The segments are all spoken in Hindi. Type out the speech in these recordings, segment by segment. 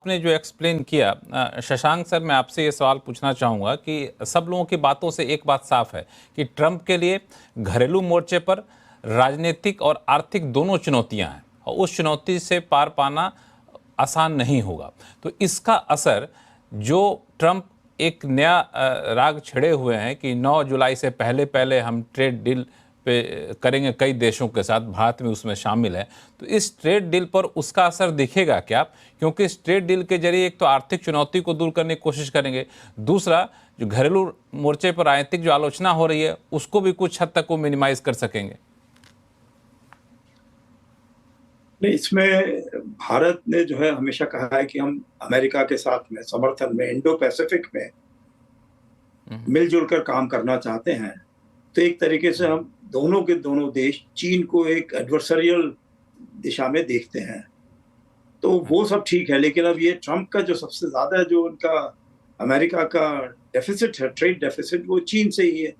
आपने जो एक्सप्लेन किया शशांक सर, मैं आपसे ये सवाल पूछना चाहूँगा कि सब लोगों की बातों से एक बात साफ है कि ट्रंप के लिए घरेलू मोर्चे पर राजनीतिक और आर्थिक दोनों चुनौतियां हैं और उस चुनौती से पार पाना आसान नहीं होगा। तो इसका असर जो ट्रंप एक नया राग छिड़े हुए हैं कि 9 जुलाई से पहले पहले हम ट्रेड डील पे करेंगे कई देशों के साथ, भारत में उसमें शामिल है, तो इस ट्रेड डील पर उसका असर दिखेगा क्या? क्योंकि इस ट्रेड डील के जरिए एक तो आर्थिक चुनौती को दूर करने की कोशिश करेंगे, दूसरा जो घरेलू मोर्चे पर राजनीतिक जो आलोचना हो रही है उसको भी कुछ हद तक वो मिनिमाइज कर सकेंगे। नहीं, इसमें भारत ने जो है हमेशा कहा है कि हम अमेरिका के साथ में समर्थन में इंडो पैसिफिक में मिलजुल कर काम करना चाहते हैं। तो एक तरीके से हम दोनों के दोनों देश चीन को एक एडवर्सरियल दिशा में देखते हैं, तो वो सब ठीक है। लेकिन अब ये ट्रंप का जो सबसे ज्यादा जो उनका अमेरिका का डेफिसिट है, ट्रेड डेफिसिट, वो चीन से ही है।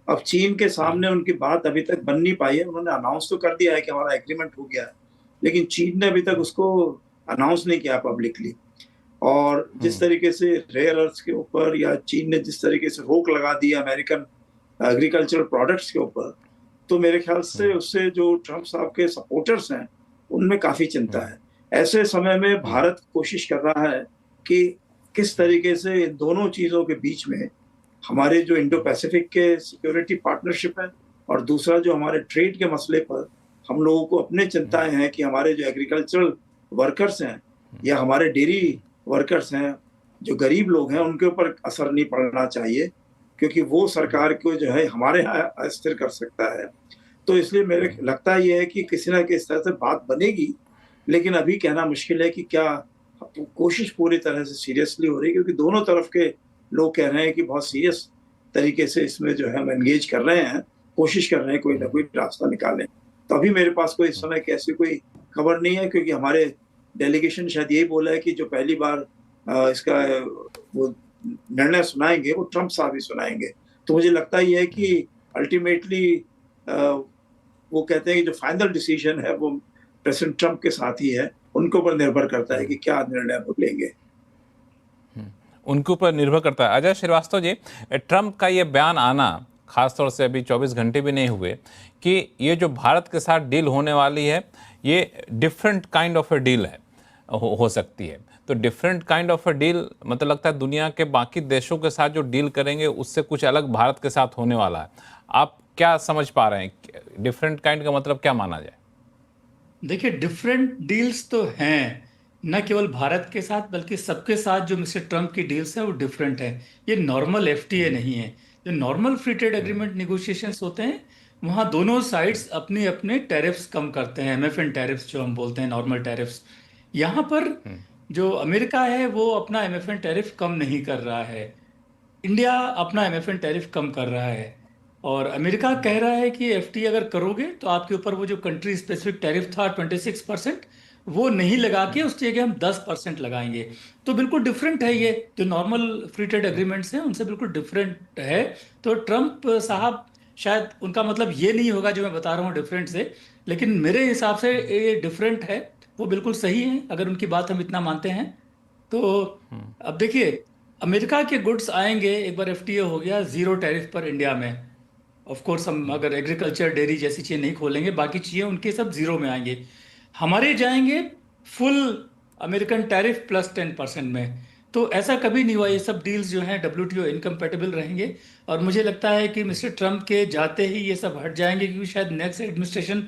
अब चीन के सामने उनकी बात अभी तक बन नहीं पाई है। उन्होंने अनाउंस तो कर दिया है कि हमारा एग्रीमेंट हो गया है, लेकिन चीन ने अभी तक उसको अनाउंस नहीं किया पब्लिकली। और जिस तरीके से रेयर अर्थ के ऊपर या चीन ने जिस तरीके से रोक लगा दी अमेरिकन एग्रीकल्चरल प्रोडक्ट्स के ऊपर, तो मेरे ख्याल से उससे जो ट्रंप साहब के सपोर्टर्स हैं उनमें काफी चिंता है। ऐसे समय में भारत कोशिश कर रहा है कि किस तरीके से इन दोनों चीजों के बीच में हमारे जो इंडो पैसिफिक के सिक्योरिटी पार्टनरशिप है और दूसरा जो हमारे ट्रेड के मसले पर हम लोगों को अपने चिंताएं हैं कि हमारे जो एग्रीकल्चरल वर्कर्स हैं या हमारे डेयरी वर्कर्स हैं, जो गरीब लोग हैं, उनके ऊपर असर नहीं पड़ना चाहिए, क्योंकि वो सरकार को जो है हमारे यहाँ अस्थिर कर सकता है। तो इसलिए मेरे लगता ये है कि किसी ना किसी तरह से बात बनेगी, लेकिन अभी कहना मुश्किल है कि क्या कोशिश पूरी तरह से सीरियसली हो रही है, क्योंकि दोनों तरफ के लोग कह रहे हैं कि बहुत सीरियस तरीके से इसमें जो है हम एंगेज कर रहे हैं, कोशिश कर रहे हैं कोई ना कोई रास्ता निकालें। तो अभी मेरे पास कोई इस समय की ऐसी कोई खबर नहीं है, क्योंकि हमारे डेलीगेशन शायद यही बोला है कि जो पहली बार इसका वो निर्णय सुनाएंगे वो ट्रंप साहब ही सुनाएंगे। तो मुझे लगता ही है कि अल्टीमेटली वो कहते हैं कि जो फाइनल डिसीजन है वो प्रेसिडेंट ट्रंप के साथ ही है, उनके ऊपर निर्भर करता है कि क्या निर्णय वो लेंगे। उनके ऊपर निर्भर करता है। अजय श्रीवास्तव जी, ट्रंप का ये बयान आना, खासतौर से अभी 24 घंटे भी नहीं हुए, कि ये जो भारत के साथ डील होने वाली है ये different kind of A deal है, हो सकती है। तो different kind of A deal मतलब लगता है दुनिया के बाकी देशों के साथ जो डील करेंगे उससे कुछ अलग भारत के साथ होने वाला है। आप क्या समझ पा रहे हैं, डिफरेंट काइंड का मतलब क्या माना जाए? देखिए, डिफरेंट डील्स तो हैं, न केवल भारत के साथ बल्कि सबके साथ जो मिस्टर ट्रंप की डील्स हैं वो डिफरेंट है। ये नॉर्मल एफटीए नहीं है। जो normal free trade agreement negotiations होते हैं वहाँ दोनों साइड्स अपने अपने टैरिफ्स कम करते हैं, एमएफएन टैरिफ्स जो हम बोलते हैं, नॉर्मल टैरिफ्स। यहाँ पर जो अमेरिका है वो अपना एमएफएन टैरिफ कम नहीं कर रहा है, इंडिया अपना एमएफएन टैरिफ कम कर रहा है। और अमेरिका कह रहा है कि एफटीए अगर करोगे तो आपके ऊपर वो जो कंट्री स्पेसिफिक टैरिफ था 26%, वो नहीं लगा के उसकी जगह हम 10% लगाएंगे। तो बिल्कुल डिफरेंट है, ये जो नॉर्मल फ्री ट्रेड एग्रीमेंट्स हैं उनसे बिल्कुल डिफरेंट है। तो ट्रंप साहब शायद उनका मतलब ये नहीं होगा जो मैं बता रहा हूँ डिफरेंट से, लेकिन मेरे हिसाब से ये डिफरेंट है, वो बिल्कुल सही है अगर उनकी बात हम इतना मानते हैं तो। अब देखिए, अमेरिका के गुड्स आएंगे, एक बार एफटीए हो गया, जीरो टैरिफ पर इंडिया में। ऑफ कोर्स हम अगर एग्रीकल्चर डेयरी जैसी चीज़ें नहीं खोलेंगे, बाकी चीज़ें उनके सब जीरो में आएंगे। हमारे जाएंगे फुल अमेरिकन टैरिफ प्लस 10% में। तो ऐसा कभी नहीं हुआ, ये सब डील्स जो हैं डब्ल्यूटीओ इनकम्पेटिबल रहेंगे। और मुझे लगता है कि मिस्टर ट्रंप के जाते ही ये सब हट जाएंगे, क्योंकि शायद नेक्स्ट एडमिनिस्ट्रेशन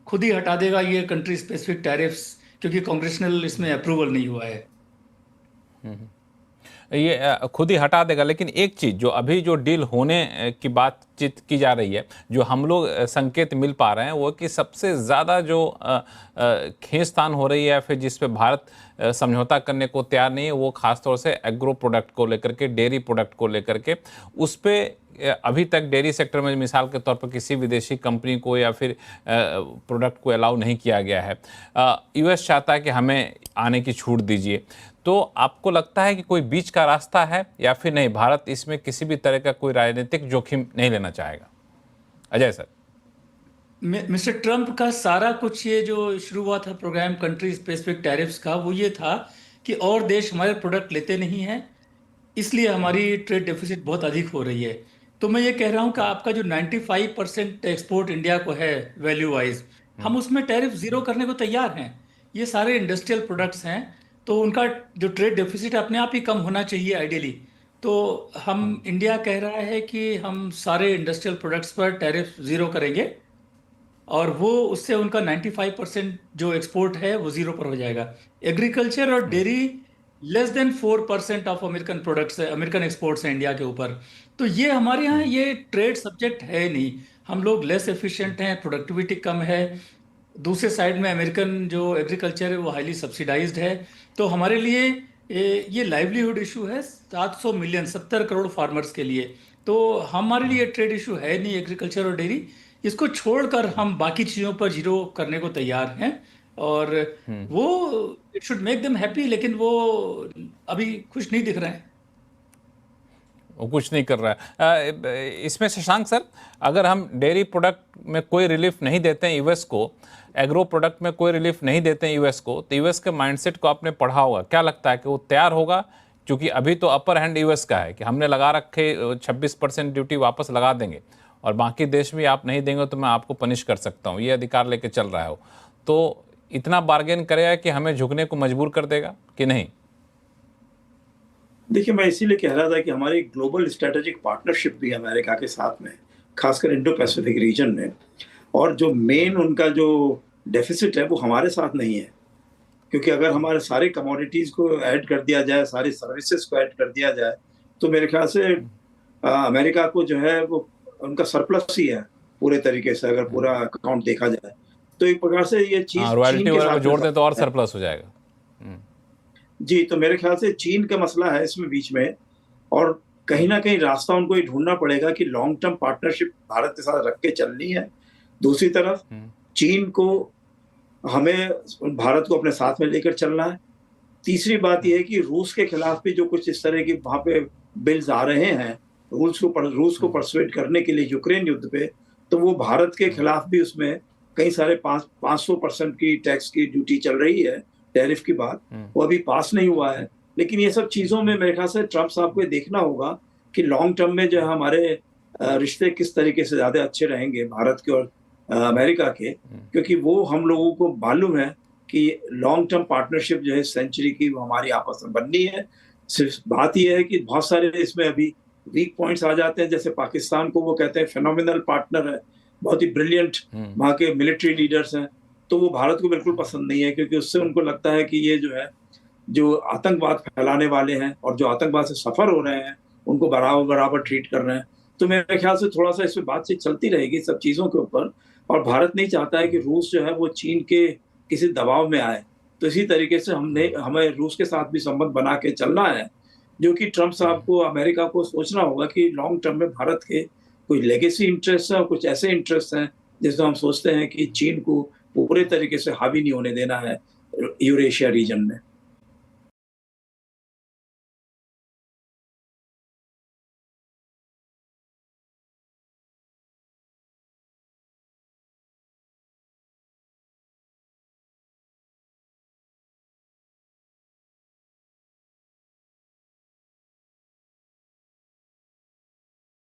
खुद ही हटा देगा ये कंट्री स्पेसिफिक टैरिफ्स, क्योंकि कांग्रेशनल इसमें अप्रूवल नहीं हुआ है। ये खुद ही हटा देगा। लेकिन एक चीज़ जो अभी जो डील होने की बातचीत की जा रही है, जो हम लोग संकेत मिल पा रहे हैं, वो कि सबसे ज़्यादा जो खींचतान हो रही है, फिर जिस पे भारत समझौता करने को तैयार नहीं है, वो खासतौर से एग्रो प्रोडक्ट को लेकर के, डेयरी प्रोडक्ट को लेकर के। उस पर अभी तक डेयरी सेक्टर में मिसाल के तौर पर किसी विदेशी कंपनी को या फिर प्रोडक्ट को अलाउ नहीं किया गया है। यूएस चाहता है कि हमें आने की छूट दीजिए। तो आपको लगता है कि कोई बीच का रास्ता है या फिर नहीं, भारत इसमें किसी भी तरह का कोई राजनीतिक जोखिम नहीं लेना चाहेगा? अजय सर। मिस्टर ट्रंप का सारा कुछ ये जो शुरू हुआ था प्रोग्राम कंट्री स्पेसिफिक टैरिफ्स का, वो ये था कि और देश हमारे प्रोडक्ट लेते नहीं हैं, इसलिए हमारी ट्रेड डेफिसिट बहुत अधिक हो रही है। तो मैं ये कह रहा हूँ कि आपका जो 95% एक्सपोर्ट इंडिया को है वैल्यू वाइज, हम उसमें टैरिफ जीरो करने को तैयार हैं। ये सारे इंडस्ट्रियल प्रोडक्ट्स हैं, तो उनका जो ट्रेड डेफिसिट अपने आप ही कम होना चाहिए आइडियली। तो हम इंडिया कह रहा है कि हम सारे इंडस्ट्रियल प्रोडक्ट्स पर टैरिफ जीरो करेंगे, और वो उससे उनका 95% जो एक्सपोर्ट है वो जीरो पर हो जाएगा। एग्रीकल्चर और dairy less than 4% of American products है, अमेरिकन एक्सपोर्ट्स हैं इंडिया के ऊपर। तो ये हमारे यहाँ ये ट्रेड सब्जेक्ट है नहीं। हम लोग लेस एफिशिएंट हैं, प्रोडक्टिविटी कम है। दूसरे साइड में अमेरिकन जो एग्रीकल्चर है वो हाईली सब्सिडाइज्ड है। तो हमारे लिए ये लाइवलीहुड इशू है 700 मिलियन 70 करोड़ फार्मर्स के लिए। तो हमारे लिए ट्रेड इशू है नहीं एग्रीकल्चर और डेयरी। इसको छोड़कर हम बाकी चीज़ों पर जीरो करने को तैयार हैं, और वो it should make them happy, लेकिन वो अभी खुश नहीं दिख रहे हैं। वो कुछ नहीं कर रहा है। इसमें शशांक सर, अगर हम डेयरी प्रोडक्ट में कोई रिलीफ नहीं देते हैं यूएस को, एग्रो प्रोडक्ट में कोई रिलीफ नहीं देते हैं यूएस को, तो यूएस के माइंडसेट को आपने पढ़ा होगा, क्या लगता है कि वो तैयार होगा? क्योंकि अभी तो अपर हैंड यूएस का है कि हमने लगा रखे 26% ड्यूटी वापस लगा देंगे, और बाकी देश भी आप नहीं देंगे तो मैं आपको पनिश कर सकता हूँ, ये अधिकार लेके चल रहा है वो। तो इतना बार्गेन करेगा कि हमें झुकने को मजबूर कर देगा कि नहीं? देखिए, मैं इसीलिए कह रहा था कि हमारी ग्लोबल स्ट्रेटेजिक पार्टनरशिप भी अमेरिका के साथ में, खासकर इंडो पैसिफिक रीजन में, और जो मेन उनका जो डेफिसिट है वो हमारे साथ नहीं है। क्योंकि अगर हमारे सारे कमोडिटीज को ऐड कर दिया जाए, सारी सर्विसेज को ऐड कर दिया जाए, तो मेरे ख्याल से अमेरिका को जो है वो उनका सरप्लस ही है पूरे तरीके से, अगर पूरा अकाउंट देखा जाए। तो एक प्रकार से ये चीज रॉयल्टी चीन के वगैरह साथ जोड़ दें तो और सरप्लस हो जाएगा। जी, तो मेरे ख्याल से चीन का मसला है इसमें बीच में, और कहीं ना कहीं रास्ता उनको ये ढूंढना पड़ेगा कि लॉन्ग टर्म पार्टनरशिप भारत के साथ रख के चलनी है। दूसरी तरफ चीन को हमें भारत को अपने साथ में लेकर चलना है। तीसरी बात यह है कि रूस के खिलाफ भी जो कुछ इस तरह की वहां पे बिल्स आ रहे हैं रूस को परसुएट करने के लिए यूक्रेन युद्ध पे, तो वो भारत के खिलाफ भी उसमें कई सारे 500% की टैक्स की ड्यूटी चल रही है, टैरिफ की बात, वो अभी पास नहीं हुआ है। लेकिन ये सब चीजों में मेरे ख्याल से ट्रम्प साहब को देखना होगा कि लॉन्ग टर्म में जो है हमारे रिश्ते किस तरीके से ज्यादा अच्छे रहेंगे भारत के और अमेरिका के, क्योंकि वो हम लोगों को मालूम है कि लॉन्ग टर्म पार्टनरशिप जो है सेंचुरी की वो हमारी आपस में बननी है। सिर्फ बात यह है कि बहुत सारे इसमें अभी वीक पॉइंट्स आ जाते हैं, जैसे पाकिस्तान को वो कहते हैं फेनोमिनल पार्टनर है, बहुत ही ब्रिलियंट वहाँ के मिलिट्री लीडर्स हैं, तो वो भारत को बिल्कुल पसंद नहीं है, क्योंकि उससे उनको लगता है कि ये जो है जो आतंकवाद फैलाने वाले हैं और जो आतंकवाद से सफर हो रहे हैं उनको बराबर बराबर ट्रीट कर रहे हैं। तो मेरे ख्याल से थोड़ा सा इसमें बातचीत चलती रहेगी सब चीजों के ऊपर, और भारत नहीं चाहता है कि रूस जो है वो चीन के किसी दबाव में आए। तो इसी तरीके से हमें रूस के साथ भी संबंध बना के चलना है, जो कि ट्रम्प साहब को, अमेरिका को सोचना होगा कि लॉन्ग टर्म में भारत के कोई लेगेसी इंटरेस्ट है और कुछ ऐसे इंटरेस्ट हैं जिसमें हम सोचते हैं कि चीन को पूरे तरीके से हावी नहीं होने देना है यूरेशिया रीजन में।